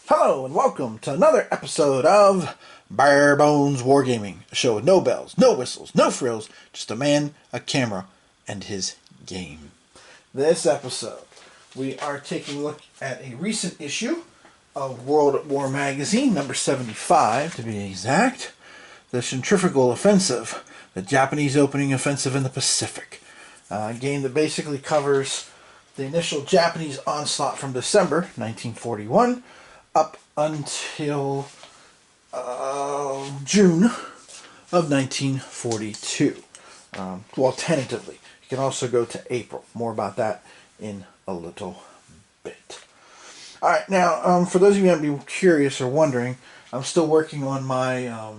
Hello and welcome to another episode of Bare Bones Wargaming, a show with no bells, no whistles, no frills, just a man, a camera, and his game. This episode, we are taking a look at a recent issue of World at War magazine, number 75 to be exact, the Centrifugal Offensive, the Japanese opening offensive in the Pacific. A game that basically covers the initial Japanese onslaught from December 1941 up until June of 1942. Well, tentatively. You can also go to April. More about that in a little bit. Alright, now, for those of you who might be curious or wondering, I'm still working on my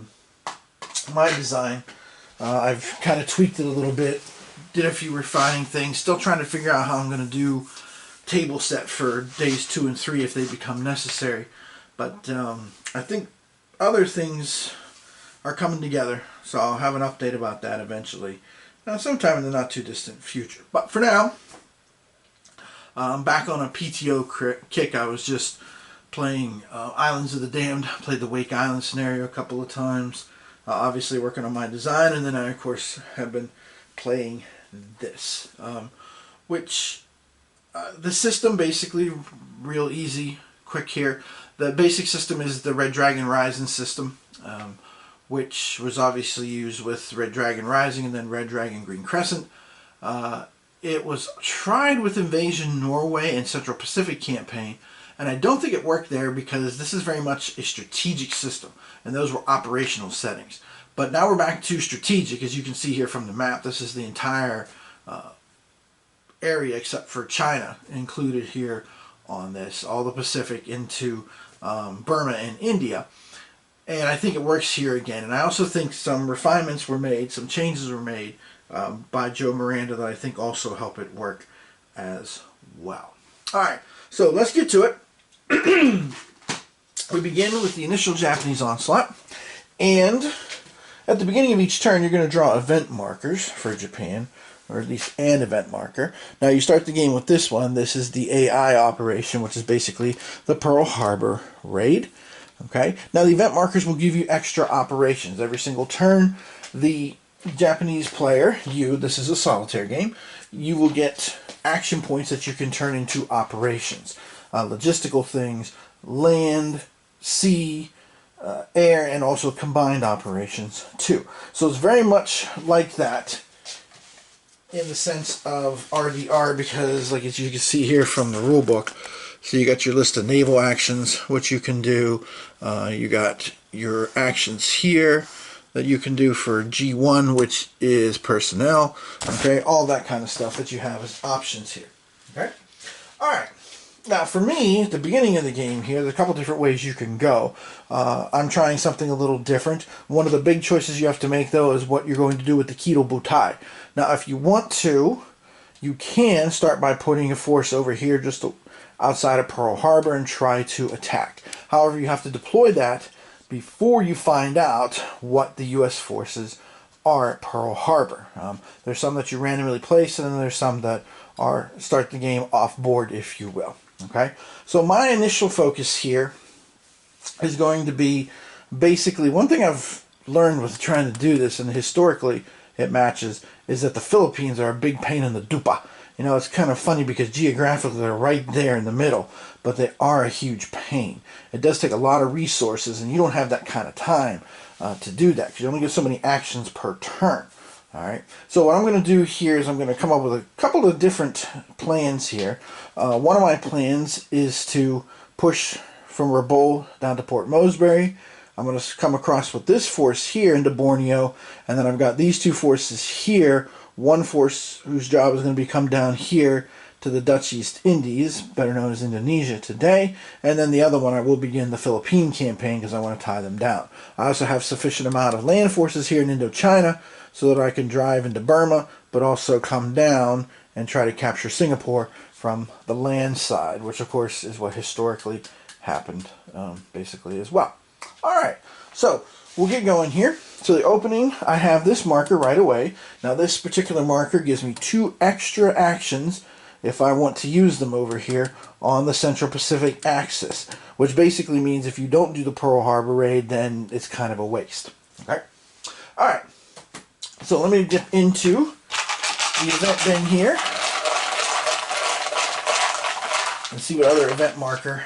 my design. I've kind of tweaked it a little bit, did a few refining things, still trying to figure out how I'm going to do table set for days 2 and 3 if they become necessary. But I think other things are coming together, so I'll have an update about that eventually, sometime in the not too distant future. But for now, I'm back on a PTO kick. I was just playing Islands of the Damned. Played the Wake Island scenario a couple of times. Obviously working on my design, and then I of course have been playing this, which the system basically real easy, quick here. The basic system is the Red Dragon Rising system, which was obviously used with Red Dragon Rising and then Red Dragon Green Crescent. It was tried with Invasion Norway and Central Pacific campaign, and I don't think it worked there because this is very much a strategic system, and those were operational settings. But now we're back to strategic, as you can see here from the map. This is the entire area except for China included here on this, all the Pacific into Burma and India. And I think it works here again. And I also think some refinements were made, some changes were made by Joe Miranda that I think also help it work as well. Alright, so let's get to it. We begin with the initial Japanese onslaught, and at the beginning of each turn you're going to draw event markers for Japan, or at least an event marker. Now you start the game with this one. This is the AI operation, which is basically the Pearl Harbor raid. Okay. Now the event markers will give you extra operations. Every single turn, the Japanese player, this is a solitaire game, you will get action points that you can turn into operations. Logistical things, land, sea, air, and also combined operations too. So it's very much like that in the sense of RDR, because like as you can see here from the rule book, so you got your list of naval actions, which you can do. You got your actions here that you can do for G1, which is personnel. Okay, all that kind of stuff that you have as options here. Okay, all right. Now for me, at the beginning of the game here, there's a couple different ways you can go. I'm trying something a little different. One of the big choices you have to make, though, is what you're going to do with the Keto Butai. Now, if you want to, you can start by putting a force over here just outside of Pearl Harbor and try to attack. However, you have to deploy that before you find out what the U.S. forces are at Pearl Harbor. There's some that you randomly place, and then there's some that start the game off board, if you will. Okay, so my initial focus here is going to be basically, one thing I've learned with trying to do this, and historically it matches, is that the Philippines are a big pain in the dupa. You know, it's kind of funny because geographically they're right there in the middle, but they are a huge pain. It does take a lot of resources, and you don't have that kind of time to do that, because you only get so many actions per turn. Alright, so what I'm going to do here is I'm going to come up with a couple of different plans here. One of my plans is to push from Rabaul down to Port Moresby. I'm going to come across with this force here into Borneo, and then I've got these two forces here. One force whose job is going to be come down here to the Dutch East Indies, better known as Indonesia today, and then the other one I will begin the Philippine campaign because I want to tie them down. I also have sufficient amount of land forces here in Indochina so that I can drive into Burma, but also come down and try to capture Singapore from the land side, which of course is what historically happened basically as well. Alright, so we'll get going here. So the opening, I have this marker right away. Now this particular marker gives me 2 extra actions if I want to use them over here on the Central Pacific axis, which basically means if you don't do the Pearl Harbor raid, then it's kind of a waste. Okay? Alright, so let me dip into the event bin here and see what other event marker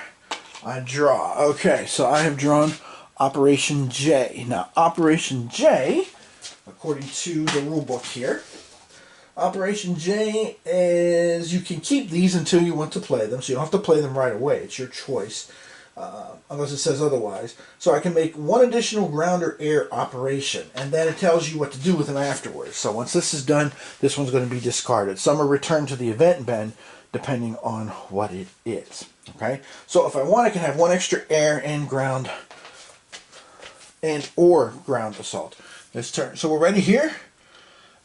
I draw. Okay, so I have drawn Operation J. Now, Operation J, according to the rule book here, Operation J is you can keep these until you want to play them, so you don't have to play them right away. It's your choice, unless it says otherwise. So I can make one additional ground or air operation, and then it tells you what to do with them afterwards. So once this is done, this one's going to be discarded. Some are returned to the event bin, depending on what it is. Okay, so if I want, I can have one extra air and ground or ground assault this turn. So we're ready here,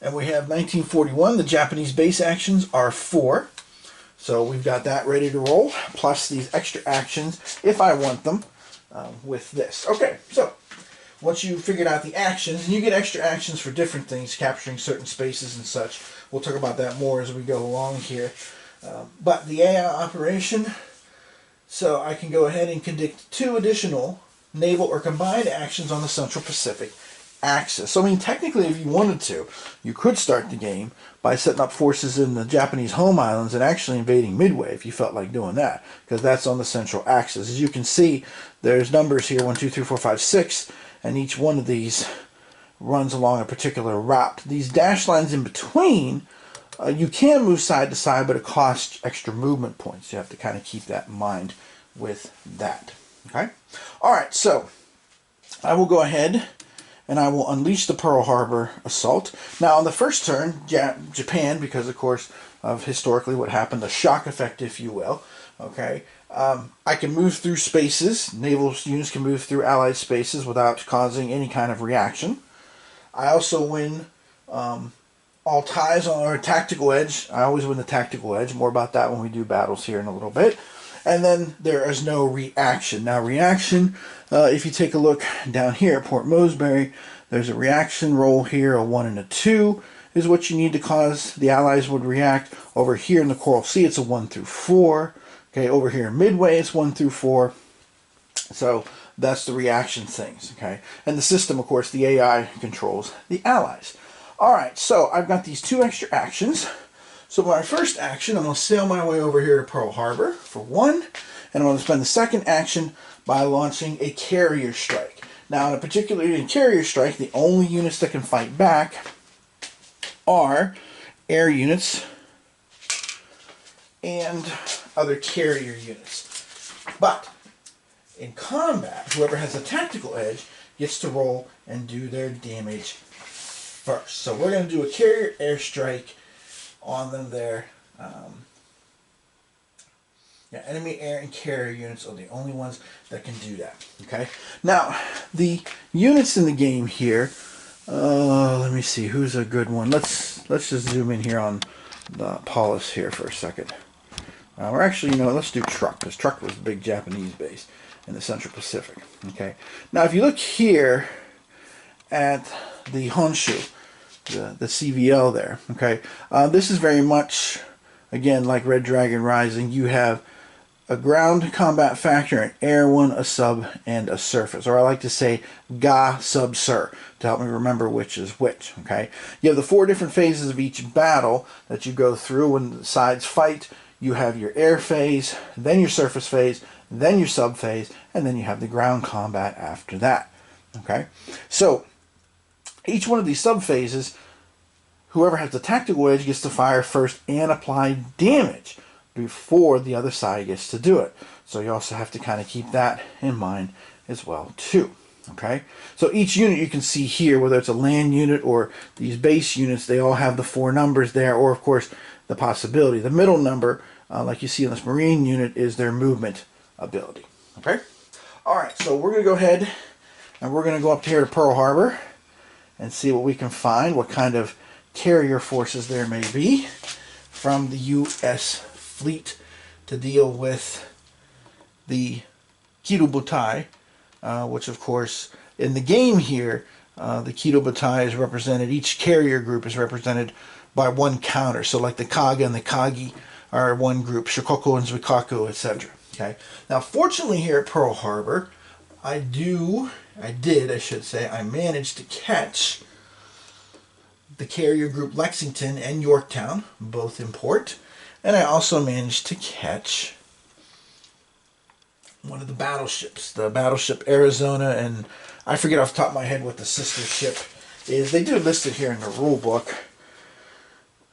and we have 1941. The Japanese base actions are 4, so we've got that ready to roll, plus these extra actions if I want them with this. Okay, so once you've figured out the actions, and you get extra actions for different things, capturing certain spaces and such. We'll talk about that more as we go along here. But the AI operation, so I can go ahead and conduct 2 additional naval or combined actions on the Central Pacific axis. So I mean, technically, if you wanted to, you could start the game by setting up forces in the Japanese home islands and actually invading Midway if you felt like doing that, because that's on the central axis. As you can see, there's numbers here, 1, 2, 3, 4, 5, 6, and each one of these runs along a particular route. These dash lines in between, you can move side to side, but it costs extra movement points. You have to kind of keep that in mind with that. Okay? Alright, so I will go ahead and I will unleash the Pearl Harbor Assault. Now, on the first turn, Japan, because of course of historically what happened, the shock effect, if you will, okay, I can move through spaces. Naval units can move through Allied spaces without causing any kind of reaction. I also win all ties on our tactical edge. I always win the tactical edge. More about that when we do battles here in a little bit. And then there is no reaction. Now, reaction, if you take a look down here at Port Moresby, there's a reaction roll here, a 1 and a 2 is what you need to cause the Allies would react. Over here in the Coral Sea, it's a 1 through 4. Okay, over here in Midway, it's 1 through 4. So that's the reaction things, okay? And the system, of course, the AI controls the Allies. Alright, so I've got these 2 extra actions. So my first action, I'm going to sail my way over here to Pearl Harbor for 1, and I'm going to spend the second action by launching a carrier strike. Now, particularly in carrier strike, the only units that can fight back are air units and other carrier units. But in combat, whoever has a tactical edge gets to roll and do their damage first. So we're going to do a carrier airstrike on them there. Yeah, enemy air and carrier units are the only ones that can do that. Okay. Now, the units in the game here. Let me see who's a good one. Let's just zoom in here on the Paulus here for a second. We're actually, let's do Truk, because Truk was the big Japanese base in the Central Pacific. Okay. Now, if you look here at the Honshu, the CVL there, okay, this is very much, again, like Red Dragon Rising. You have a ground combat factor, an air one, a sub, and a surface. Or I like to say Ga, Sub, Sur, to help me remember which is which, okay? You have the 4 different phases of each battle that you go through when the sides fight. You have your air phase, then your surface phase, then your sub phase, and then you have the ground combat after that, okay? So, each one of these sub-phases, whoever has the tactical edge gets to fire first and apply damage before the other side gets to do it. So you also have to kind of keep that in mind as well, too. Okay? So each unit you can see here, whether it's a land unit or these base units, they all have the 4 numbers there, or of course the possibility. The middle number, like you see in this Marine unit, is their movement ability. Okay? Alright, so we're going to go ahead and we're going to go up here to Pearl Harbor and see what we can find, what kind of carrier forces there may be from the U.S. fleet to deal with the Kirubutai, which of course in the game here, the Kirubutai is represented, each carrier group is represented by 1 counter. So like the Kaga and the Kagi are one group, Shikoku and Zuikaku, etc. Okay. Now, fortunately, here at Pearl Harbor, I managed to catch the carrier group Lexington and Yorktown, both in port, and I also managed to catch one of the battleships, the battleship Arizona, and I forget off the top of my head what the sister ship is. They do list it here in the rule book.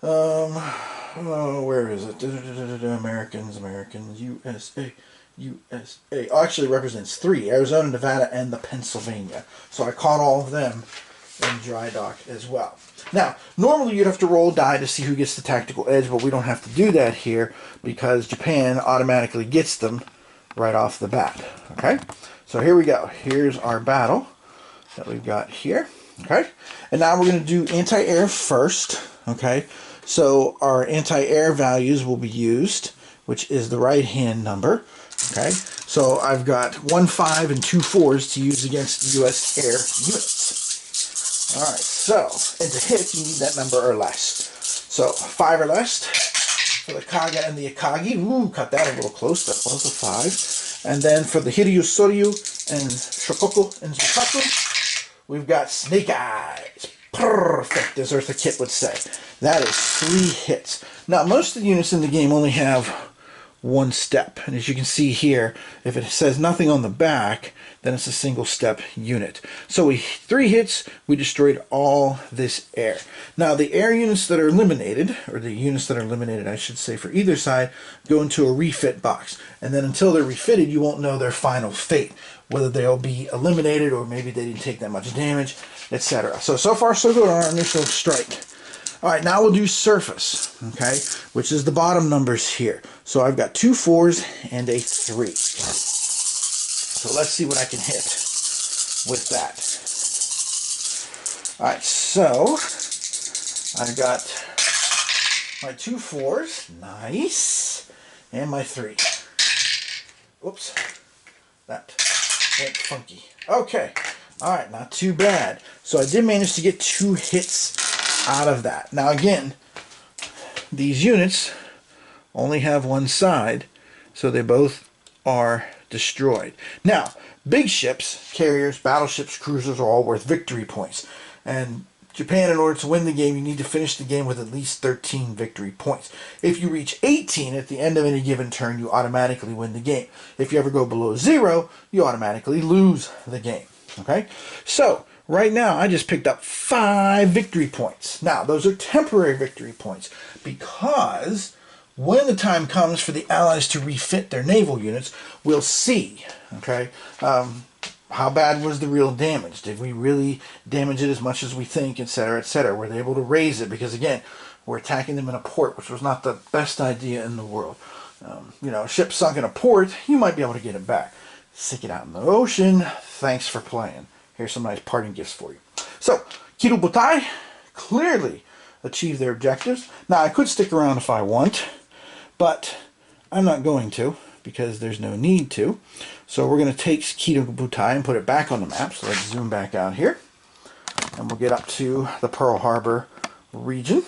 Where is it? Americans, USA. Oh, actually, it represents 3: Arizona, Nevada, and the Pennsylvania. So I caught all of them in dry dock as well. Now, normally you'd have to roll a die to see who gets the tactical edge, but we don't have to do that here because Japan automatically gets them right off the bat. Okay, so here we go. Here's our battle that we've got here. Okay, and now we're going to do anti-air first. Okay, so our anti-air values will be used, which is the right-hand number. Okay, so I've got 1 5 and 2 4s to use against U.S. air units. All right, so, and to hit, you need that number or less. So, 5 or less for the Kaga and the Akagi. Ooh, cut that a little close. That was a 5. And then for the Hiryu, Soryu, and Shikoku and Zuikaku, we've got Snake Eyes. Perfect, as Eartha Kitt would say. That is 3 hits. Now, most of the units in the game only have 1 step. And as you can see here, if it says nothing on the back, then it's a single step unit. So 3 hits, we destroyed all this air. Now the air units that are eliminated, or the units that are eliminated I should say for either side, go into a refit box. And then until they're refitted, you won't know their final fate, whether they'll be eliminated or maybe they didn't take that much damage, etc. So far so good on our initial strike. Alright, now we'll do surface, okay, which is the bottom numbers here. So I've got 2 4s and a 3. So let's see what I can hit with that. Alright, so I've got my 2 4s, nice, and my 3. Oops, that went funky. Okay, alright, not too bad. So I did manage to get 2 hits out of that. Now again, these units only have 1 side, so they both are destroyed. Now, big ships, carriers, battleships, cruisers are all worth victory points. And Japan, in order to win the game, you need to finish the game with at least 13 victory points. If you reach 18 at the end of any given turn, you automatically win the game. If you ever go below 0, you automatically lose the game. Okay? So, right now, I just picked up 5 victory points. Now, those are temporary victory points because when the time comes for the Allies to refit their naval units, we'll see, okay, how bad was the real damage? Did we really damage it as much as we think, etc., etc.? Were they able to raise it? Because, again, we're attacking them in a port, which was not the best idea in the world. You know, a ship sunk in a port, you might be able to get it back. Stick it out in the ocean, thanks for playing. Here's some nice parting gifts for you. So, Kido Butai clearly achieved their objectives. Now, I could stick around if I want, but I'm not going to because there's no need to. So we're going to take Kido Butai and put it back on the map. So let's zoom back out here. And we'll get up to the Pearl Harbor region.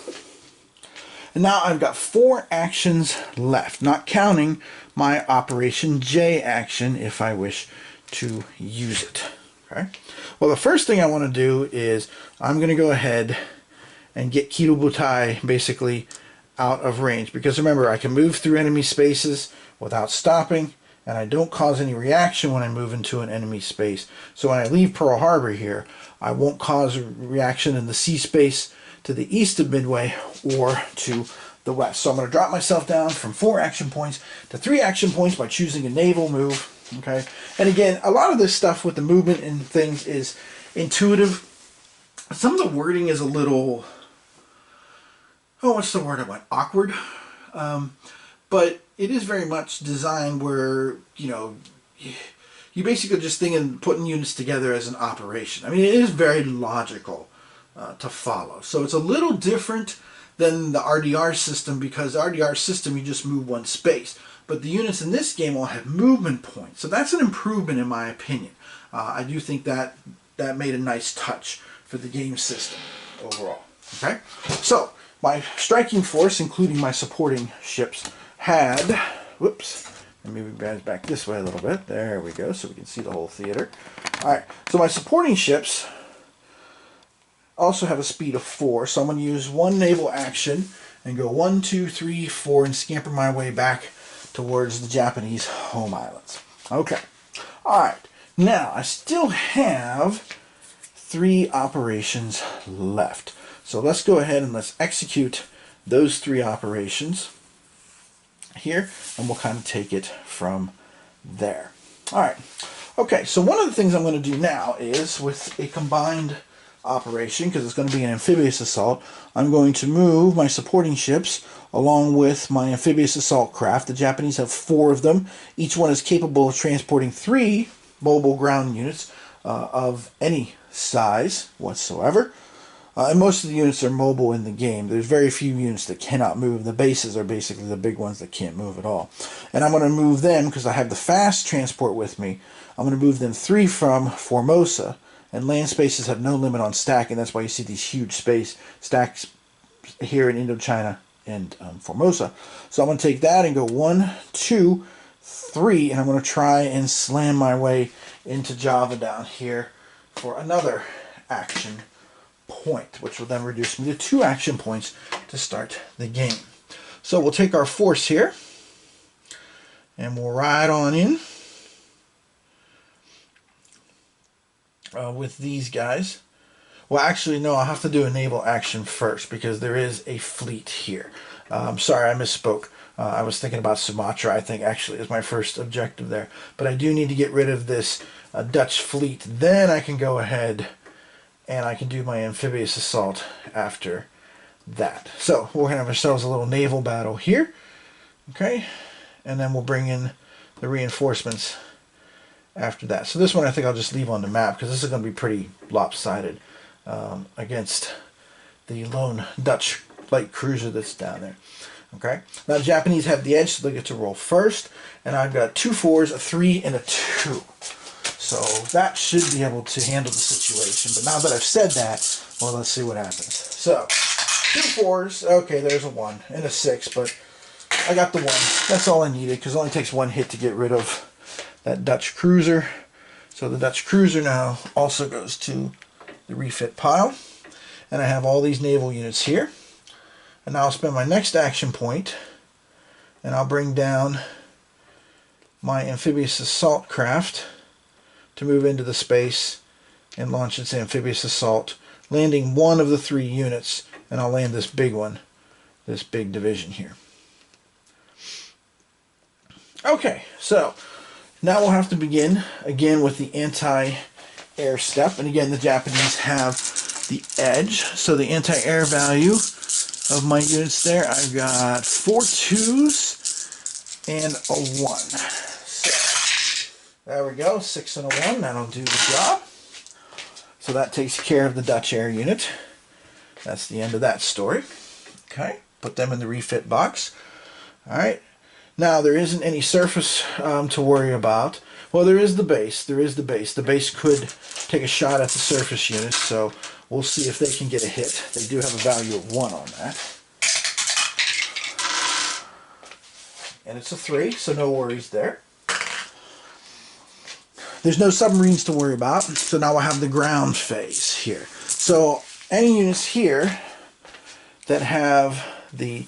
And now I've got 4 actions left, not counting my Operation J action if I wish to use it. Okay. Well, the first thing I want to do is I'm going to go ahead and get Kido Butai basically out of range. Because remember, I can move through enemy spaces without stopping, and I don't cause any reaction when I move into an enemy space. So when I leave Pearl Harbor here, I won't cause a reaction in the sea space to the east of Midway or to the west. So I'm going to drop myself down from 4 action points to 3 action points by choosing a naval move. Okay, and again, a lot of this stuff with the movement and things is intuitive. Some of the wording is a little, what's the word I want? Awkward. But it is very much designed where, you know, you basically just thinking putting units together as an operation. I mean, it is very logical to follow. So it's a little different than the RDR system, because the RDR system, you just move 1 space. But the units in this game all have movement points. So that's an improvement in my opinion. I do think that made a nice touch for the game system overall. Okay, so my striking force, including my supporting ships, had, whoops, let me move guys back this way a little bit. There we go, so we can see the whole theater. Alright, so my supporting ships also have a speed of 4, so I'm going to use one naval action and go 1, 2, 3, 4 and scamper my way back towards the Japanese home islands. Okay, alright, now I still have 3 operations left. So let's go ahead and let's execute those 3 operations here, and we'll kind of take it from there. Alright, okay, so one of the things I'm going to do now is with a combined operation, because it's going to be an amphibious assault, I'm going to move my supporting ships along with my amphibious assault craft. The Japanese have 4 of them. Each one is capable of transporting 3 mobile ground units of any size whatsoever. And most of the units are mobile in the game. There's very few units that cannot move. The bases are basically the big ones that can't move at all. And I'm going to move them, because I have the fast transport with me, I'm going to move them 3 from Formosa. And land spaces have no limit on stacking. That's why you see these huge space stacks here in Indochina and Formosa. So I'm going to take that and go 1, 2, 3, and I'm going to try and slam my way into Java down here for another action point, which will then reduce me to 2 action points to start the game. So we'll take our force here and we'll ride on in with these guys. Well, actually, no, I'll have to do a naval action first because there is a fleet here. Sorry, I misspoke. I was thinking about Sumatra, I think, actually, is my first objective there. But I do need to get rid of this Dutch fleet. Then I can go ahead and I can do my amphibious assault after that. So we're going to have ourselves a little naval battle here. Okay, and then we'll bring in the reinforcements after that. So this one I think I'll just leave on the map because this is going to be pretty lopsided against the lone Dutch light cruiser that's down there. Okay, now the Japanese have the edge, so they get to roll first, and I've got 2 4s, a 3, and a 2. So that should be able to handle the situation. But now that I've said that, well, let's see what happens. So 2 4s, okay, there's a 1 and a 6, but I got the 1. That's all I needed because it only takes 1 hit to get rid of that Dutch cruiser. So the Dutch cruiser now also goes to the refit pile. And I have all these naval units here. And now I'll spend my next action point and I'll bring down my amphibious assault craft to move into the space and launch its amphibious assault, landing 1 of the 3 units, and I'll land this big one, this big division here. Okay, so now we'll have to begin again with the anti-air step. And again, the Japanese have the edge. So the anti-air value of my units there, I've got 4 2s and a 1. So there we go, 6 and a 1. That'll do the job. So that takes care of the Dutch air unit. That's the end of that story. Okay, put them in the refit box. All right. Now, there isn't any surface to worry about. Well, there is the base. There is the base. The base could take a shot at the surface units, so we'll see if they can get a hit. They do have a value of 1 on that. And it's a 3, so no worries there. There's no submarines to worry about, so now I have the ground phase here. So any units here that have the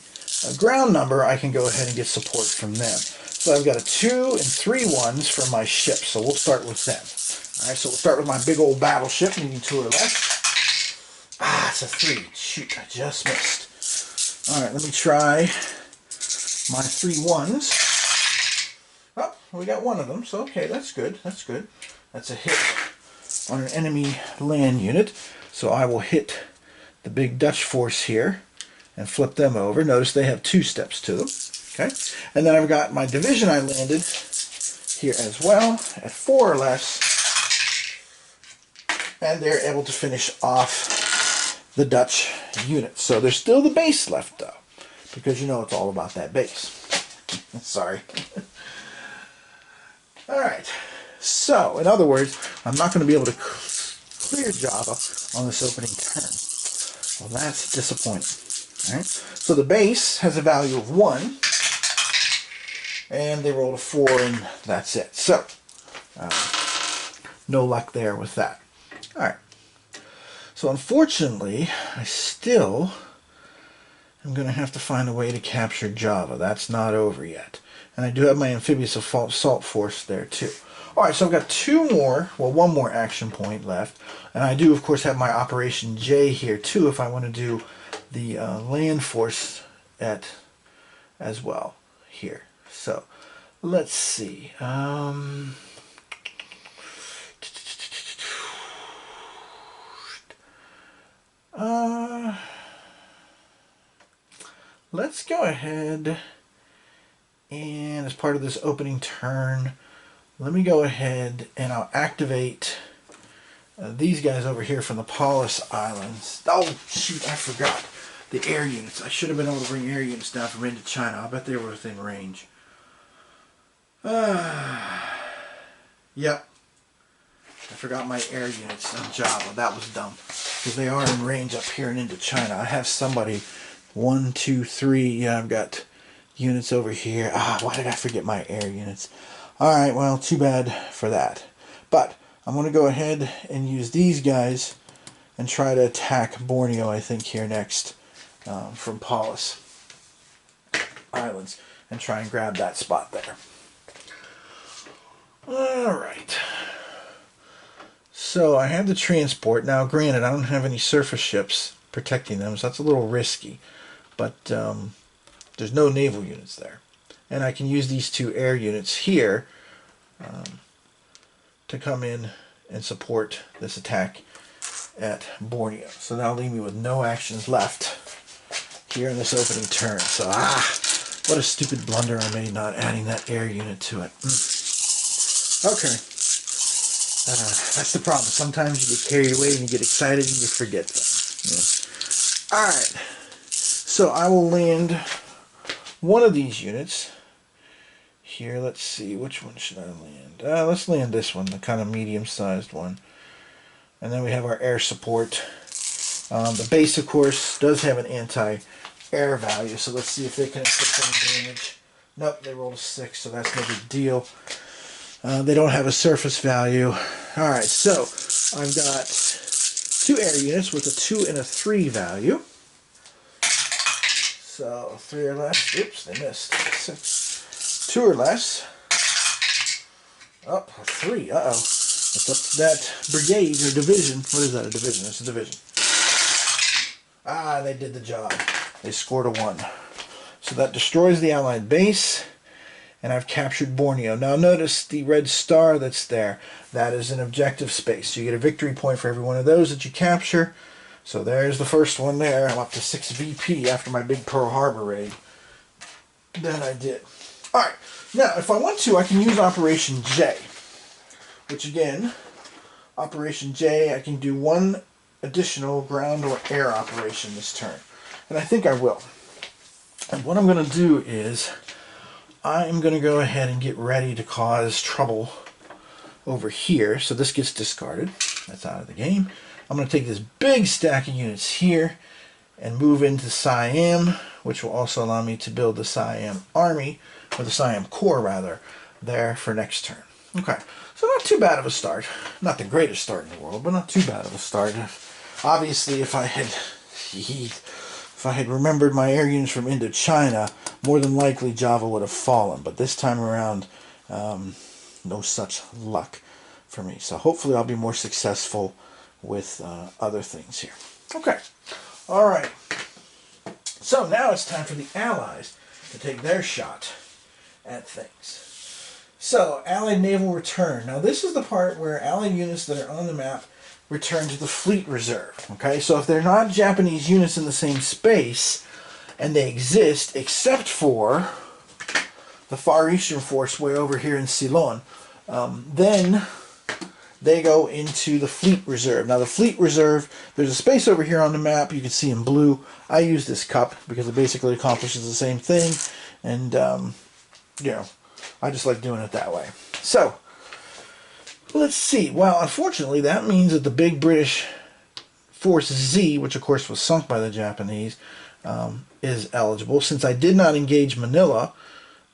ground number, I can go ahead and get support from them. So I've got a 2 and 3 1s for my ship, so we'll start with them. Alright, so we'll start with my big old battleship, needing 2 or less. Ah, it's a 3. Shoot, I just missed. Alright, let me try my 3 1s. Oh, we got 1 of them, so okay, that's good, that's good. That's a hit on an enemy land unit. So I will hit the big Dutch force here and flip them over. Notice they have 2 steps to them. Okay, and then I've got my division I landed here as well at 4 or less, and they're able to finish off the Dutch unit. So there's still the base left though, because you know it's all about that base. Sorry. All right. So in other words, I'm not going to be able to clear Java on this opening turn. Well, that's disappointing. All right. So the base has a value of 1. And they rolled a 4, and that's it. So, no luck there with that. All right. So unfortunately, I still am going to have to find a way to capture Java. That's not over yet. And I do have my Amphibious Assault force there too. Alright, so I've got one more action point left. And I do, of course, have my Operation J here too if I want to do the land force as well here. So, let's see. Let's go ahead and as part of this opening turn, let me go ahead and I'll activate these guys over here from the Paulus Islands. Oh, shoot, I forgot. The air units. I should have been able to bring air units down from Indochina. I bet they were within range. Yep. I forgot my air units on Java. That was dumb. Because they are in range up here in Indochina. I have somebody, 1, 2, 3. Yeah, I've got units over here. Why did I forget my air units? Alright, well, too bad for that. But I'm going to go ahead and use these guys and try to attack Borneo, I think, here next from Paulus Islands and try and grab that spot there. Alright. So I have the transport. Now, granted, I don't have any surface ships protecting them, so that's a little risky. But there's no naval units there. And I can use these 2 air units here to come in and support this attack at Borneo. So that'll leave me with no actions left here in this opening turn. So, what a stupid blunder I made not adding that air unit to it. Okay. That's the problem. Sometimes you get carried away and you get excited and you forget things. Yeah. Alright. So I will land one of these units here. Let's see. Which one should I land? Let's land this one, the kind of medium-sized one. And then we have our air support. The base, of course, does have an anti-air value. So let's see if they can inflict any damage. Nope, they rolled a 6, so that's no big deal. They don't have a surface value. Alright, so I've got 2 air units with a 2 and a 3 value. So 3 or less. Oops, they missed. 6. 2 or less. Oh, 3. Uh-oh. It's up to that brigade or division. What is that, a division? It's a division. They did the job. They scored a 1. So that destroys the Allied base. And I've captured Borneo. Now notice the red star that's there. That is an objective space. So you get a victory point for every one of those that you capture. So there's the first one there. I'm up to 6 VP after my big Pearl Harbor raid that I did. Alright, now if I want to, I can use Operation J. Which again, Operation J, I can do 1 additional ground or air operation this turn. And I think I will. And what I'm going to do is, I'm going to go ahead and get ready to cause trouble over here. So this gets discarded. That's out of the game. I'm going to take this big stack of units here and move into Siam, which will also allow me to build the Siam army, or the Siam Corps rather, there for next turn. Okay, so not too bad of a start. Not the greatest start in the world, but not too bad of a start. Obviously, if I had remembered my air units from Indochina, more than likely Java would have fallen. But this time around, no such luck for me. So hopefully I'll be more successful with other things here. Okay. All right. So now it's time for the Allies to take their shot at things. So, Allied Naval Return. Now this is the part where Allied units that are on the map return to the Fleet Reserve. Okay, so if they're not Japanese units in the same space, and they exist except for the Far Eastern Force way over here in Ceylon, then they go into the Fleet Reserve. Now the Fleet Reserve, there's a space over here on the map, you can see in blue. I use this cup because it basically accomplishes the same thing, and you know, I just like doing it that way. So, let's see. Well, unfortunately, that means that the big British Force Z, which of course was sunk by the Japanese, is eligible. Since I did not engage Manila,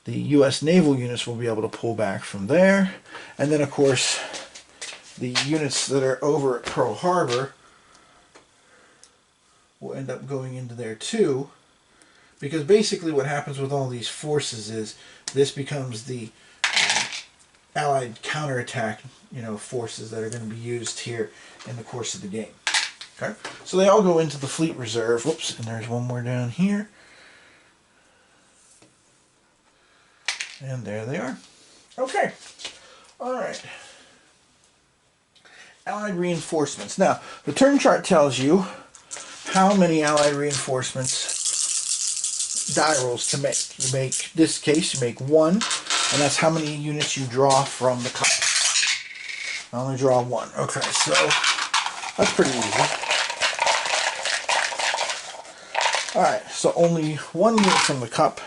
The U.S. naval units will be able to pull back from there. And then, of course, the units that are over at Pearl Harbor will end up going into there too. Because basically what happens with all these forces is this becomes the Allied counterattack, forces that are going to be used here in the course of the game. Okay, so they all go into the Fleet Reserve. Whoops, and there's one more down here. And there they are. Okay, all right. Allied reinforcements. Now, the turn chart tells you how many Allied reinforcements die rolls to make. You make, this case, you make one, and that's how many units you draw from the cup. I only draw one. Okay, so that's pretty easy. Alright, so only one unit from the cup.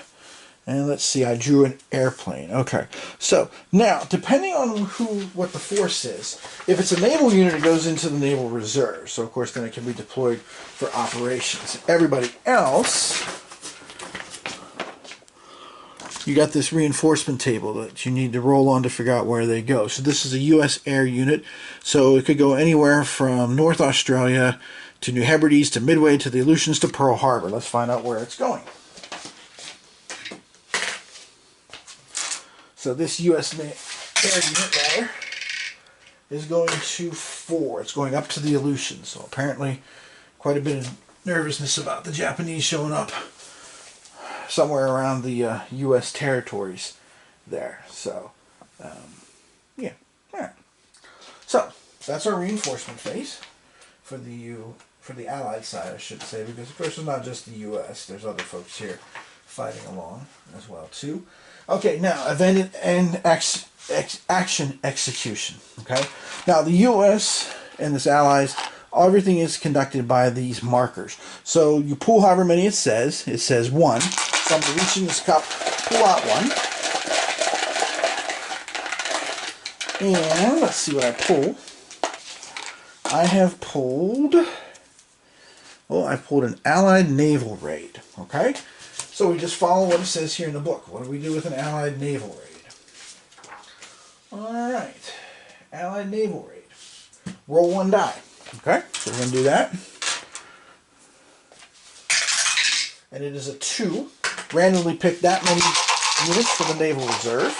And let's see, I drew an airplane. Okay, so now, depending on what the force is, if it's a naval unit, it goes into the Naval Reserve. So, of course, then it can be deployed for operations. Everybody else, you got this reinforcement table that you need to roll on to figure out where they go. So this is a U.S. air unit, so it could go anywhere from North Australia to New Hebrides to Midway to the Aleutians to Pearl Harbor. Let's find out where it's going. So this U.S. air unit is going to 4. It's going up to the Aleutians. So apparently quite a bit of nervousness about the Japanese showing up somewhere around the U.S. territories there. So, yeah. All right. So that's our reinforcement phase for the Allied side, I should say, because of course it's not just the U.S. There's other folks here fighting along as well too. Okay, now event and action execution. Okay, now the U.S. and its allies, everything is conducted by these markers. So you pull however many it says. It says 1. So I'm going to reach in this cup, pull out 1. And let's see what I pull. I have pulled, I've pulled an Allied naval raid. Okay, so we just follow what it says here in the book. What do we do with an Allied naval raid? All right, Allied naval raid. Roll 1 die. Okay, so we're going to do that. And it is a 2. Randomly pick that many units for the Naval Reserve.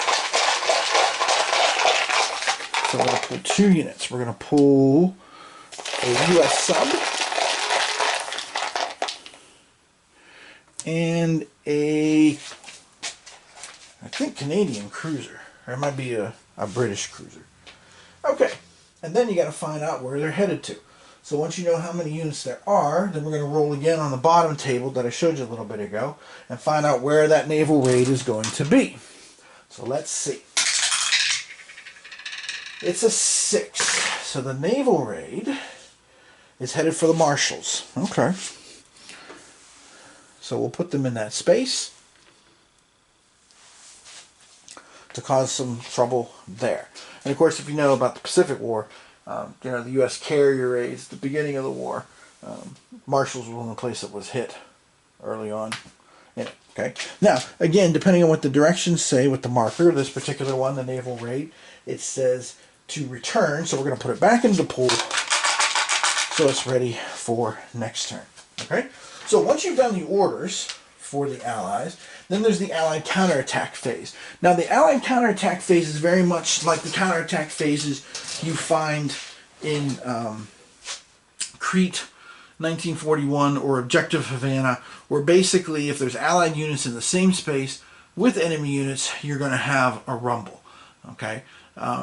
So we're going to pull 2 units. We're going to pull a U.S. sub and a, I think, Canadian cruiser. Or it might be a British cruiser. Okay, and then you got to find out where they're headed to. So once you know how many units there are, then we're going to roll again on the bottom table that I showed you a little bit ago and find out where that naval raid is going to be. So let's see. It's a 6. So the naval raid is headed for the Marshalls. Okay. So we'll put them in that space to cause some trouble there. And of course, if you know about the Pacific War, the U.S. carrier raids at the beginning of the war, Marshalls was one of the places that was hit early on. Yeah, okay. Now, again, depending on what the directions say with the marker, this particular one, the naval raid, it says to return. So we're going to put it back into the pool so it's ready for next turn. Okay. So once you've done the orders for the Allies, then there's the Allied counterattack phase. Now, the Allied counterattack phase is very much like the counterattack phases you find in Crete, 1941, or Objective Havana, where basically if there's Allied units in the same space with enemy units, you're going to have a rumble. Okay.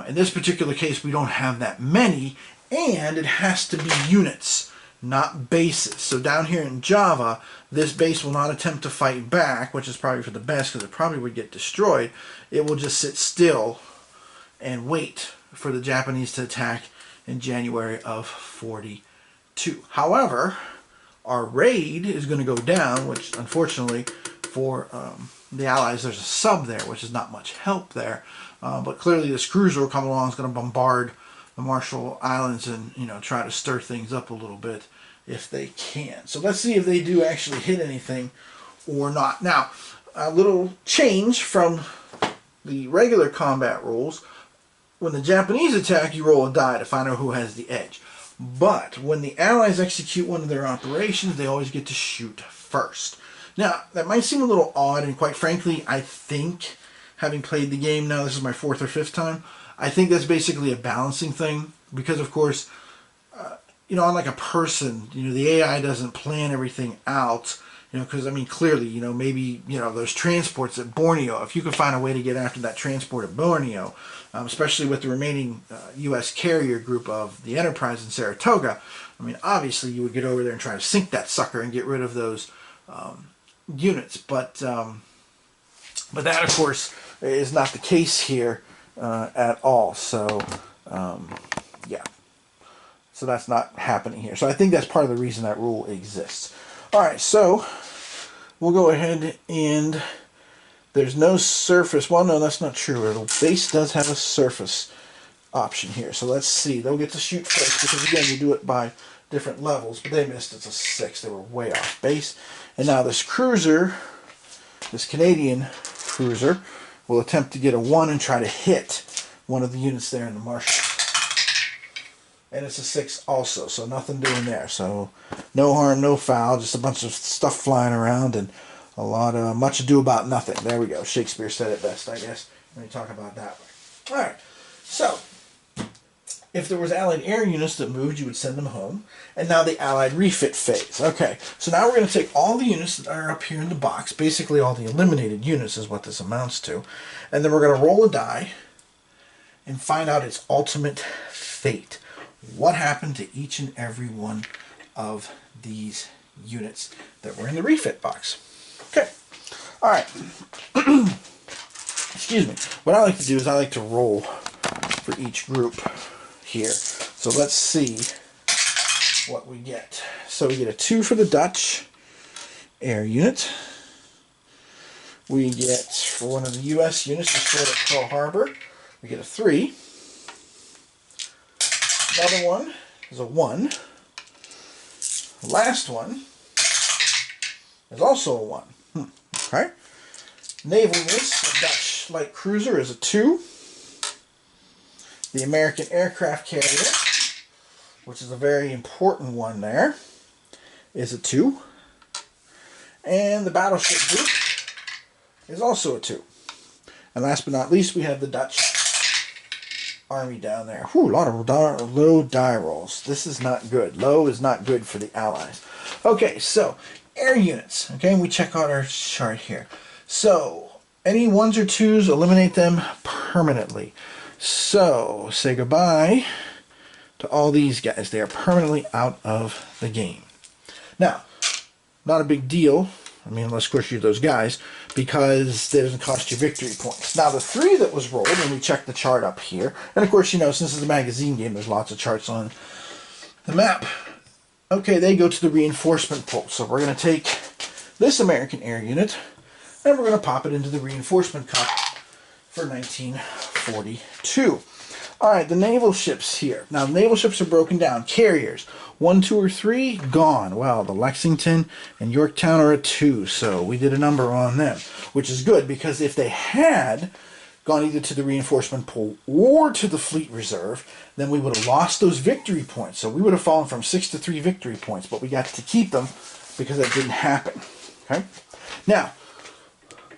In this particular case, we don't have that many, and it has to be units, not bases. So down here in Java, this base will not attempt to fight back, which is probably for the best because it probably would get destroyed. It will just sit still and wait for the Japanese to attack in January of 42. However, our raid is going to go down, which unfortunately for the Allies, there's a sub there, which is not much help there. But clearly this cruiser will come along, is going to bombard the Marshall Islands and, try to stir things up a little bit if they can. So let's see if they do actually hit anything or not. Now, a little change from the regular combat rules. When the Japanese attack, you roll a die to find out who has the edge. But when the Allies execute one of their operations, they always get to shoot first. Now, that might seem a little odd, and quite frankly, I think, having played the game now, this is my 4th or 5th time, I think that's basically a balancing thing. Because, of course, you know, unlike a person, you know, the AI doesn't plan everything out. You know, because, I mean, clearly, you know, maybe, you know, those transports at Borneo, if you could find a way to get after that transport at Borneo, especially with the remaining U.S. carrier group of the Enterprise in Saratoga, I mean, obviously you would get over there and try to sink that sucker and get rid of those units. But that, of course, is not the case here at all. So, yeah. So that's not happening here. So I think that's part of the reason that rule exists. All right, so we'll go ahead and there's no surface. Well, no, that's not true. The base does have a surface option here. So let's see. They'll get to shoot first because, again, you do it by different levels. But they missed. It's a 6. They were way off base. And now this cruiser, this Canadian cruiser, will attempt to get a 1 and try to hit one of the units there in the marshal. And it's a 6 also, so nothing doing there. So no harm, no foul, just a bunch of stuff flying around and a lot of much ado about nothing. There we go. Shakespeare said it best, I guess, when you talk about that way. All right, so if there was Allied air units that moved, you would send them home. And now the Allied refit phase. Okay, so now we're going to take all the units that are up here in the box, basically all the eliminated units is what this amounts to, and then we're going to roll a die and find out its ultimate fate. What happened to each and every one of these units that were in the refit box? Okay. All right. Excuse me. What I like to do is I like to roll for each group here. So let's see what we get. So we get a 2 for the Dutch air unit. We get, for one of the U.S. units destroyed at Pearl Harbor, we get a 3. Another one is a 1. The last one is also a 1. Okay. Naval units, the Dutch light cruiser is a 2. The American aircraft carrier, which is a very important one there, is a 2. And the battleship group is also a 2. And last but not least, we have the Dutch Army down there. Whew, a lot of low die rolls. This is not good. Low is not good for the Allies. Okay, so air units. Okay, and we check out our chart here. So any 1s or 2s, eliminate them permanently. So say goodbye to all these guys. They are permanently out of the game. Now, not a big deal. I mean, unless, of course, you're those guys, because it doesn't cost you victory points. Now, the 3 that was rolled, and we check the chart up here, and, of course, you know, since it's a magazine game, there's lots of charts on the map. Okay, they go to the reinforcement pool. So we're going to take this American air unit, and we're going to pop it into the reinforcement cup for 1942. All right, the naval ships here. Now, the naval ships are broken down. Carriers, 1, 2, or 3, gone. Well, the Lexington and Yorktown are a 2, so we did a number on them, which is good, because if they had gone either to the reinforcement pool or to the fleet reserve, then we would have lost those victory points. So we would have fallen from 6 to 3 victory points, but we got to keep them because that didn't happen. Okay. Now,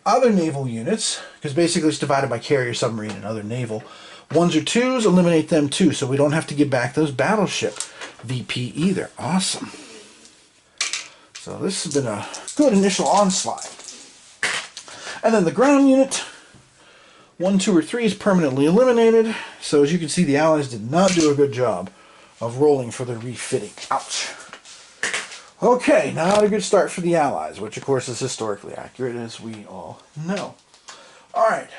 other naval units, because basically it's divided by carrier, submarine, and other naval. 1s or 2s, eliminate them too, so we don't have to get back those battleship VP either. Awesome. So this has been a good initial onslaught. And then the ground unit, 1, 2, or 3 is permanently eliminated. So as you can see, the Allies did not do a good job of rolling for their refitting. Ouch. Okay, not a good start for the Allies, which of course is historically accurate, as we all know. All right.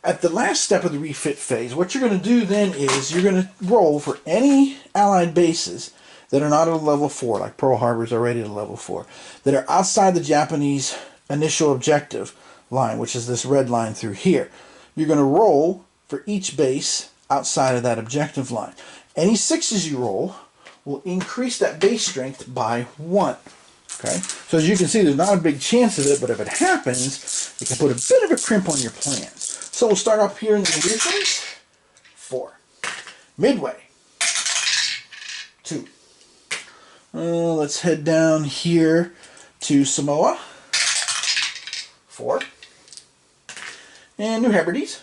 At the last step of the refit phase, what you're going to do then is you're going to roll for any Allied bases that are not at a level 4, like Pearl Harbor is already at a level 4, that are outside the Japanese initial objective line, which is this red line through here. You're going to roll for each base outside of that objective line. Any 6s you roll will increase that base strength by 1. Okay, so as you can see, there's not a big chance of it, but if it happens, it can put a bit of a crimp on your plans. So we'll start up here in the rear face. 4. Midway. 2. Let's head down here to Samoa. 4. And New Hebrides.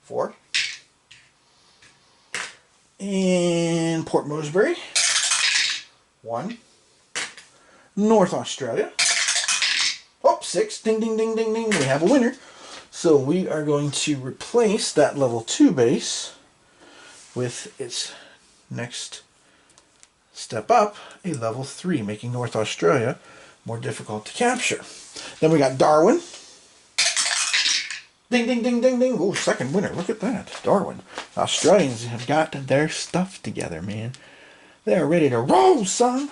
4. And Port Moresby. 1. North Australia. Oh, 6. Ding, ding, ding, ding, ding. We have a winner. So we are going to replace that level 2 base with its next step up, a level 3, making North Australia more difficult to capture. Then we got Darwin. Ding, ding, ding, ding, ding. Oh, second winner. Look at that. Darwin. Australians have got their stuff together, man. They're ready to roll, son.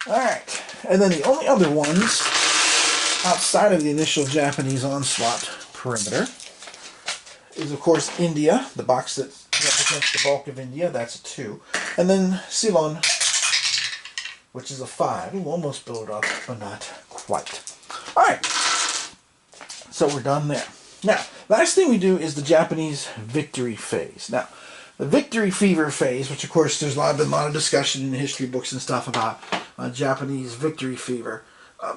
Alright. And then the only other ones outside of the initial Japanese onslaught perimeter is, of course, India. The box that represents the bulk of India. That's a 2. And then Ceylon, which is a 5. We'll almost build it up, but not quite. Alright. So we're done there. Now, last thing we do is the Japanese victory phase. Now, the victory fever phase, which of course there's been a lot of discussion in history books and stuff about Japanese victory fever.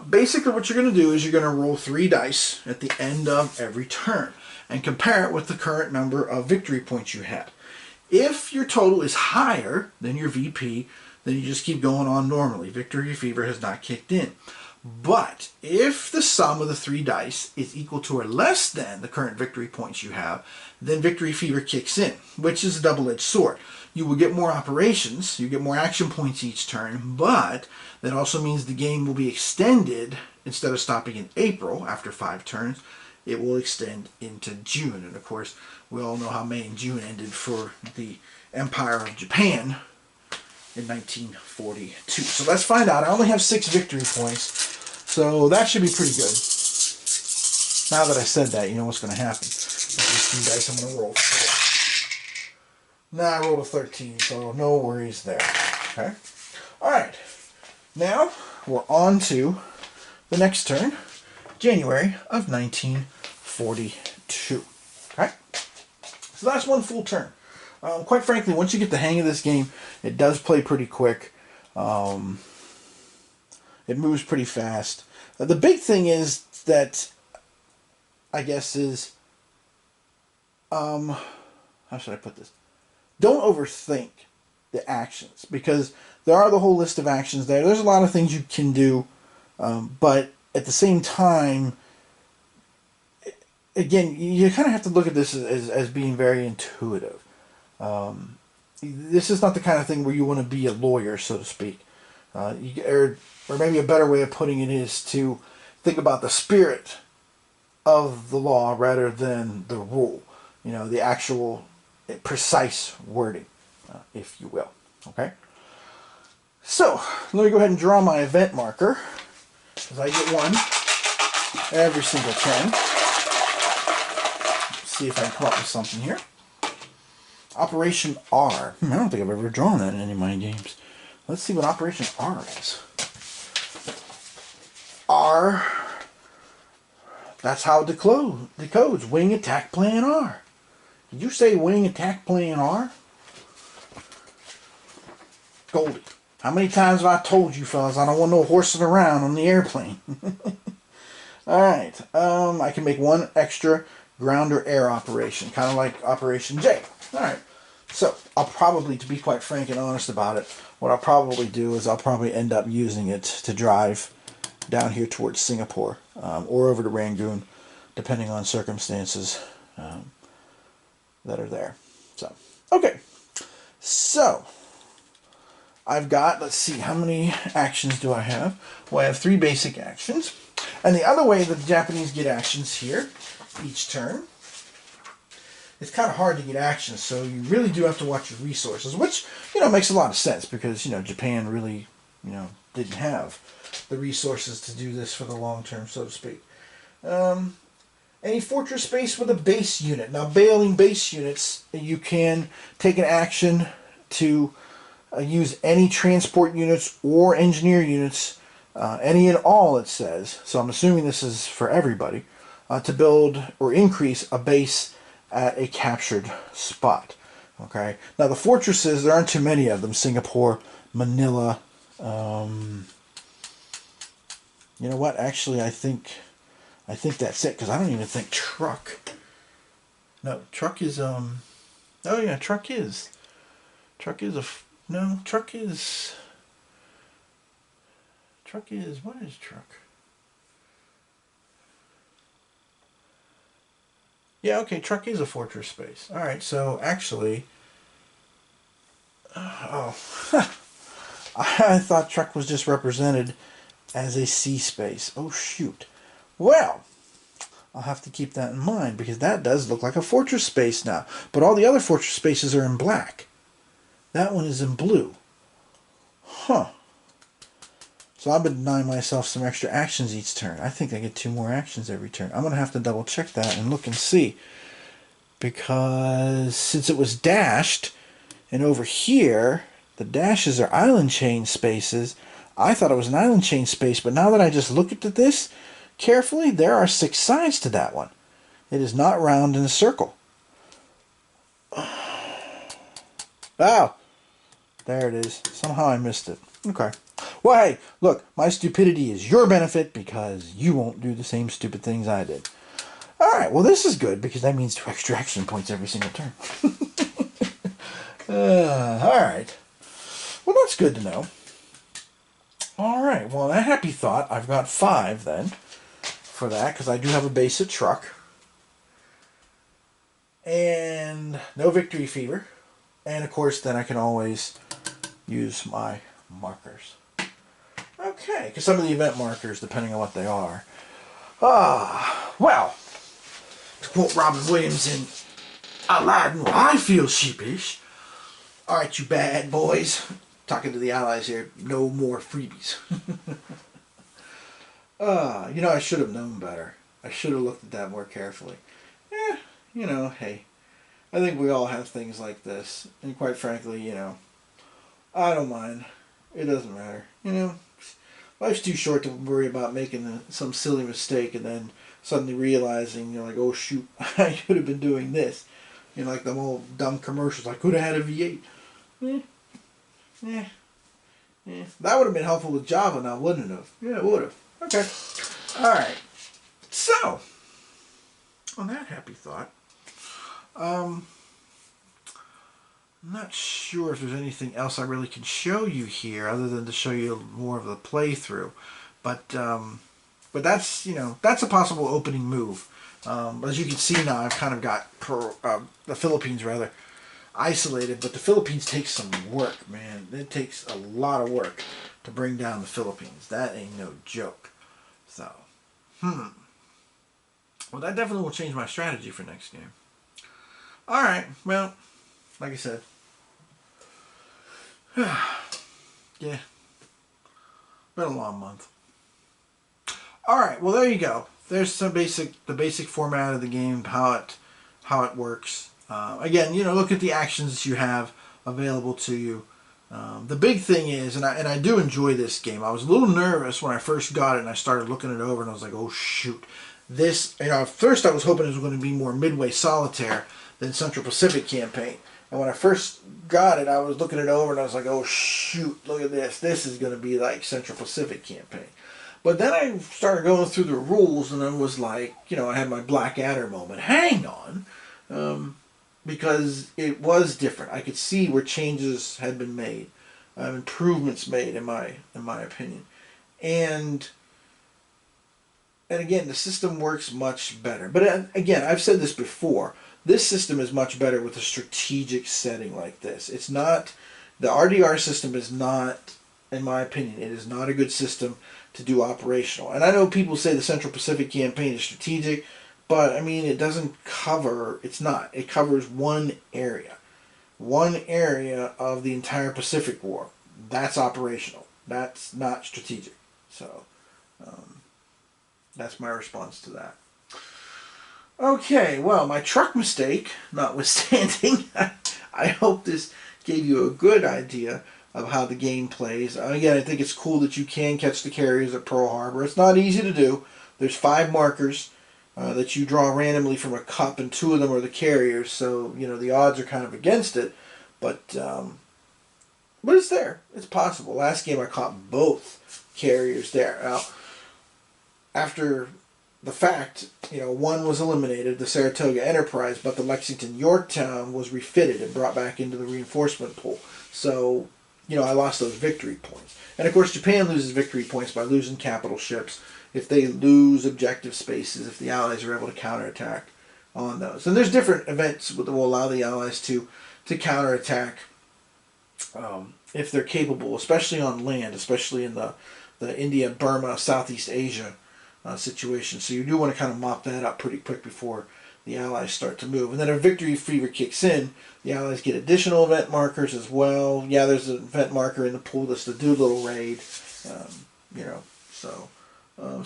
Basically what you're going to do is you're going to roll 3 dice at the end of every turn and compare it with the current number of victory points you have. If your total is higher than your VP, then you just keep going on normally. Victory fever has not kicked in. But if the sum of the 3 dice is equal to or less than the current victory points you have, then victory fever kicks in, which is a double-edged sword. You will get more operations, you get more action points each turn, but that also means the game will be extended. Instead of stopping in April after 5 turns, it will extend into June. And of course, we all know how May and June ended for the Empire of Japan in 1942. So let's find out. I only have 6 victory points, so that should be pretty good. Now that I said that, you know what's going to happen. These 2 dice, I'm going to roll 4. Now I rolled a 13, so no worries there. Okay. Alright. Now we're on to the next turn, January of 1942. Okay. So that's one full turn. Quite frankly, once you get the hang of this game, it does play pretty quick. It moves pretty fast. The big thing is that, I guess, is, how should I put this? Don't overthink the actions, because there are the whole list of actions there. There's a lot of things you can do, but at the same time, again, you kind of have to look at this as being very intuitive. This is not the kind of thing where you want to be a lawyer, so to speak. Or maybe a better way of putting it is to think about the spirit of the law rather than the rule. You know, the actual precise wording, if you will. Okay? So, let me go ahead and draw my event marker, because I get one every single turn. Let's see if I can come up with something here. Operation R. I don't think I've ever drawn that in any of my games. Let's see what Operation R is. R, that's how it decodes. Wing Attack Plan R. Did you say Wing Attack Plan R? Goldie, how many times have I told you fellas I don't want no horsing around on the airplane? Alright, I can make 1 extra ground or air operation, kind of like Operation J. Alright, so I'll probably, to be quite frank and honest about it, what I'll probably do is I'll probably end up using it to drive down here towards Singapore, or over to Rangoon, depending on circumstances that are there. So, okay. So, I've got, let's see, how many actions do I have? Well, I have 3 basic actions. And the other way that the Japanese get actions here, each turn, it's kind of hard to get actions, so you really do have to watch your resources, which, you know, makes a lot of sense because, you know, Japan really, you know, didn't have the resources to do this for the long term, so to speak. Any fortress base with a base unit. Now, bailing base units, you can take an action to use any transport units or engineer units, any and all it says, so I'm assuming this is for everybody, to build or increase a base at a captured spot. Okay. Now the fortresses, there aren't too many of them. Singapore, Manila. You know what? Actually, I think that's it, because I don't even think Truk. No, Truk is Oh yeah, Truk is. Truk is no. Truk is. Truk is. What is Truk? Yeah, okay, Truk is a fortress space. Alright, so actually... I thought Truk was just represented as a sea space. Oh, shoot. Well, I'll have to keep that in mind, because that does look like a fortress space now. But all the other fortress spaces are in black. That one is in blue. Huh. So I've been denying myself some extra actions each turn. I think I get 2 more actions every turn. I'm going to have to double check that and look and see. Because since it was dashed, and over here, the dashes are island chain spaces, I thought it was an island chain space, but now that I just looked at this carefully, there are 6 sides to that one. It is not round in a circle. Oh! There it is. Somehow I missed it. Okay. Well, hey, look, my stupidity is your benefit because you won't do the same stupid things I did. Alright, well this is good because that means 2 extra action points every single turn. Alright. Well, that's good to know. Alright, well, a happy thought. I've got 5 then for that because I do have a base at Truk. And no victory fever. And of course, then I can always use my markers. Okay, because some of the event markers, depending on what they are. Well, to quote Robin Williams in Aladdin, well, I feel sheepish. Alright, you bad boys. Talking to the allies here, no more freebies. You know, I should have known better. I should have looked at that more carefully. You know, hey, I think we all have things like this. And quite frankly, you know, I don't mind. It doesn't matter. You know, life's too short to worry about making some silly mistake and then suddenly realizing, you're like, oh shoot, I should have been doing this. You know, like them old dumb commercials, I could have had a V8. That would have been helpful with Java now, wouldn't it have? Yeah, it would have. Okay. Alright. So, on that happy thought, I'm not sure if there's anything else I really can show you here other than to show you more of the playthrough. But that's, you know, that's a possible opening move. As you can see now, I've kind of got the Philippines rather isolated, but the Philippines takes some work, man. It takes a lot of work to bring down the Philippines. That ain't no joke. So, well, that definitely will change my strategy for next game. Alright, well, like I said, yeah, been a long month. Alright, well there you go. There's the basic format of the game, how it works. Again, you know, look at the actions that you have available to you. The big thing is, and I do enjoy this game. I was a little nervous when I first got it and I started looking it over and I was like, oh shoot. This, you know, at first I was hoping it was going to be more Midway Solitaire than Central Pacific Campaign. And when I first got it, I was looking it over and I was like, oh shoot, look at this. This is going to be like Central Pacific Campaign. But then I started going through the rules and I was like, you know, I had my Blackadder moment. Hang on. Because it was different. I could see where changes had been made. Improvements made, in my opinion. And again, the system works much better. But again, I've said this before. This system is much better with a strategic setting like this. It's not, the RDR system is not, in my opinion, it is not a good system to do operational. And I know people say the Central Pacific Campaign is strategic, but I mean, it doesn't cover, it's not. It covers one area of the entire Pacific War. That's operational. That's not strategic. So, that's my response to that. Okay, well, my Truk mistake notwithstanding, I hope this gave you a good idea of how the game plays. Again, I think it's cool that you can catch the carriers at Pearl Harbor. It's not easy to do. There's 5 markers that you draw randomly from a cup, and 2 of them are the carriers, so you know the odds are kind of against it. But it's there. It's possible. Last game I caught both carriers there. Now, after the fact, you know, one was eliminated, the Saratoga Enterprise, but the Lexington Yorktown was refitted and brought back into the reinforcement pool. So, you know, I lost those victory points. And of course, Japan loses victory points by losing capital ships. If they lose objective spaces, if the Allies are able to counterattack on those. And there's different events that will allow the Allies to counterattack if they're capable, especially on land, especially in the India, Burma, Southeast Asia situation. So you do want to kind of mop that up pretty quick before the Allies start to move. And then if victory fever kicks in, the Allies get additional event markers as well. Yeah, there's an event marker in the pool that's the Doolittle Raid. You know, so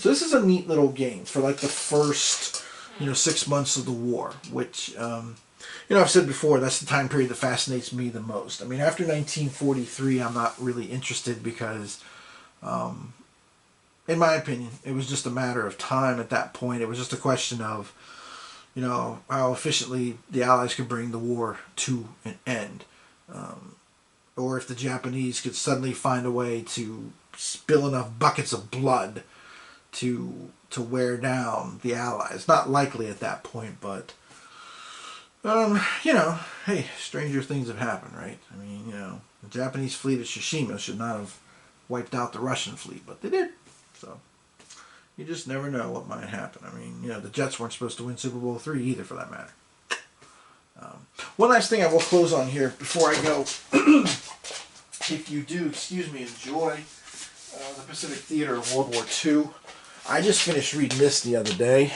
this is a neat little game for like the first, you know, 6 months of the war, which, you know, I've said before, that's the time period that fascinates me the most. I mean, after 1943, I'm not really interested because, in my opinion, it was just a matter of time at that point. It was just a question of, you know, how efficiently the Allies could bring the war to an end. Or if the Japanese could suddenly find a way to spill enough buckets of blood to wear down the Allies. Not likely at that point, but, you know, hey, stranger things have happened, right? I mean, you know, the Japanese fleet at Tsushima should not have wiped out the Russian fleet, but they did. So you just never know what might happen. I mean, you know, the Jets weren't supposed to win Super Bowl III either, for that matter. One last thing I will close on here before I go. If you do, excuse me, enjoy the Pacific Theater of World War II. I just finished reading this the other day.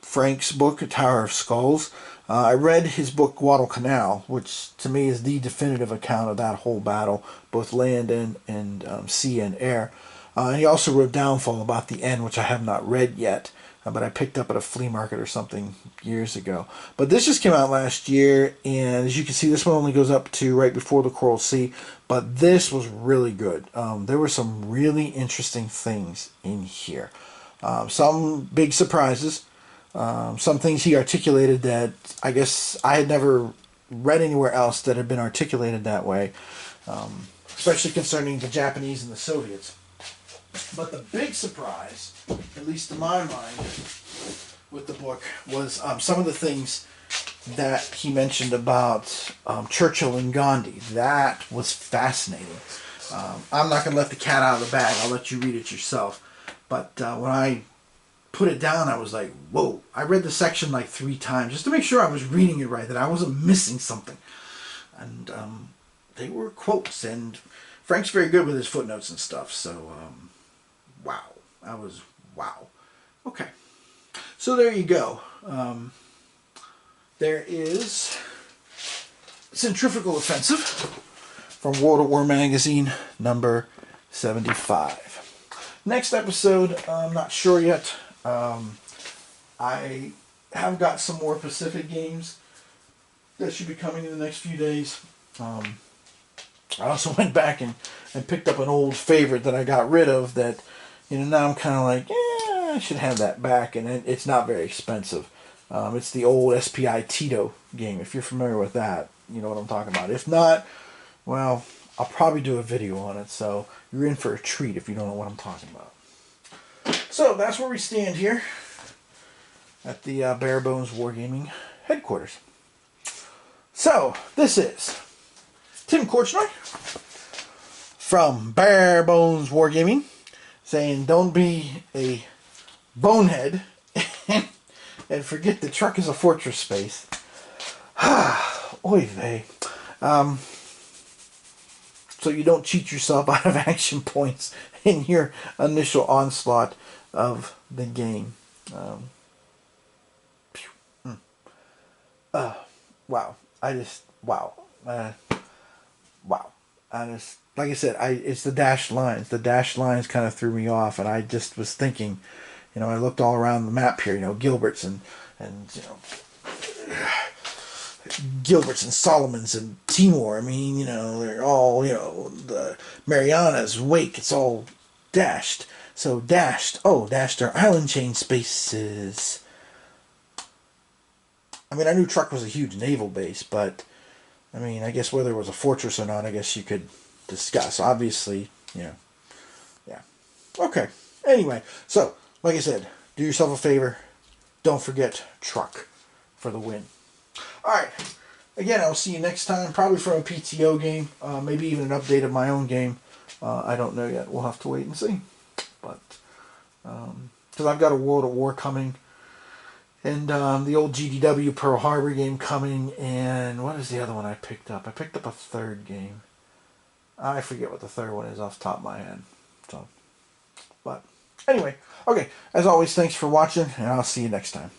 Frank's book, A Tower of Skulls. I read his book, Guadalcanal, which to me is the definitive account of that whole battle, both land and sea and air. He also wrote Downfall about the end, which I have not read yet, but I picked up at a flea market or something years ago. But this just came out last year, and as you can see, this one only goes up to right before the Coral Sea, but this was really good. There were some really interesting things in here. Some big surprises, some things he articulated that I guess I had never read anywhere else that had been articulated that way, especially concerning the Japanese and the Soviets. But the big surprise, at least in my mind, with the book was some of the things that he mentioned about Churchill and Gandhi. That was fascinating. I'm not going to let the cat out of the bag. I'll let you read it yourself. But when I put it down, I was like, whoa. I read the section like 3 times just to make sure I was reading it right, that I wasn't missing something. And they were quotes, and Frank's very good with his footnotes and stuff, so wow. Wow. Okay. So there you go. There is Centrifugal Offensive from World at War Magazine, number 75. Next episode, I'm not sure yet. I have got some more Pacific games that should be coming in the next few days. I also went back and picked up an old favorite that I got rid of that, you know, now I'm kind of like, I should have that back, and it's not very expensive. It's the old SPI Tito game. If you're familiar with that, you know what I'm talking about. If not, well, I'll probably do a video on it, so you're in for a treat if you don't know what I'm talking about. So that's where we stand here at the Bare Bones Wargaming headquarters. So this is Tim Korchnoi from Bare Bones Wargaming, saying don't be a bonehead and forget that Truk is a fortress space. Oy vey. So you don't cheat yourself out of action points in your initial onslaught of the game. Wow. Wow. Like I said, it's the dashed lines. The dashed lines kind of threw me off, and I just was thinking, you know, I looked all around the map here, you know, Gilbert's and you know, Gilberts and Solomons and Timor. I mean, you know, they're all, you know, the Marianas, Wake, it's all dashed. So dashed, oh, dashed are island chain spaces. I mean, I knew Truk was a huge naval base, but, I mean, I guess whether it was a fortress or not, I guess you could discuss. Obviously, you know, yeah. Okay, anyway, so, like I said, do yourself a favor. Don't forget Truk for the win. Alright, again, I'll see you next time, probably from a PTO game, maybe even an update of my own game. I don't know yet. We'll have to wait and see. But, because I've got a World at War coming, and the old GDW Pearl Harbor game coming, and what is the other one I picked up? I picked up a third game. I forget what the third one is off the top of my head. So, but, anyway, okay, as always, thanks for watching, and I'll see you next time.